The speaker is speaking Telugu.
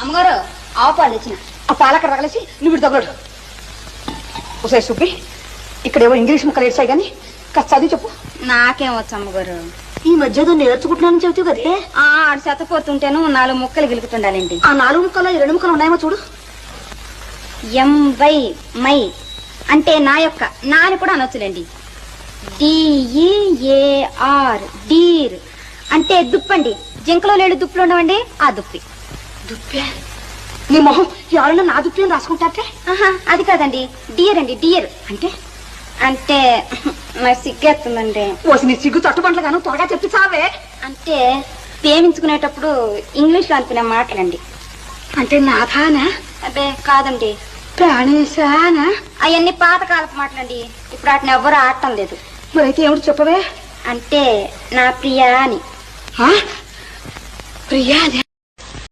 అమ్మగారు ఆవు పాలు తెచ్చిన. ఆ పాలక్కడ రగలేసి నువ్వు తగలడు. ఒకసారి సుబ్బి, ఇక్కడేవో ఇంగ్లీష్ ముక్కలు ఏడ్చాయి కానీ కాస్త చదివి చెప్పు. నాకేం వచ్చు అమ్మగారు. ఈ మధ్య నేర్చుకుంటున్నానని చెబుతావు కదే. ఆడు చెత్తపోతుంటేను 4 ముక్కలు గిలుకుతుండాలండి. ఆ 4 ముక్కలు 2 ముక్కలు ఉన్నాయేమో చూడు. ఎంవై మై అంటే నా యొక్క, నా అని కూడా అనొచ్చులేండి. DEAR డీర్ అంటే దుప్పండి. జింకలో లేడు దుప్పులు ఉండవండి, ఆ దుప్పి. దుప్పే? నీ మొహం ఎవరైనా నా దుప్పి అని రాసుకుంటారే? అది కాదండి, డియర్ అండి. డియర్ అంటే అంటే నాకు సిగ్గేస్తుందండి. ఓసి నీ సిగ్గు తట్టుబంట్లు గాను త్వరగా చెప్పి చావే. అంటే ప్రేమించుకునేటప్పుడు ఇంగ్లీష్ లో అనుకునే మాటలండి. అంటే నాథానా? అదే కాదండి, ప్రాణేశానా? అవన్నీ పాతకాలపు మాటలండి. ఇప్పుడు వాటిని ఎవ్వరూ ఆడటం లేదు. మరైతే ఏమిటి చెప్పవే? అంటే నా ప్రియా అని. ప్రియా?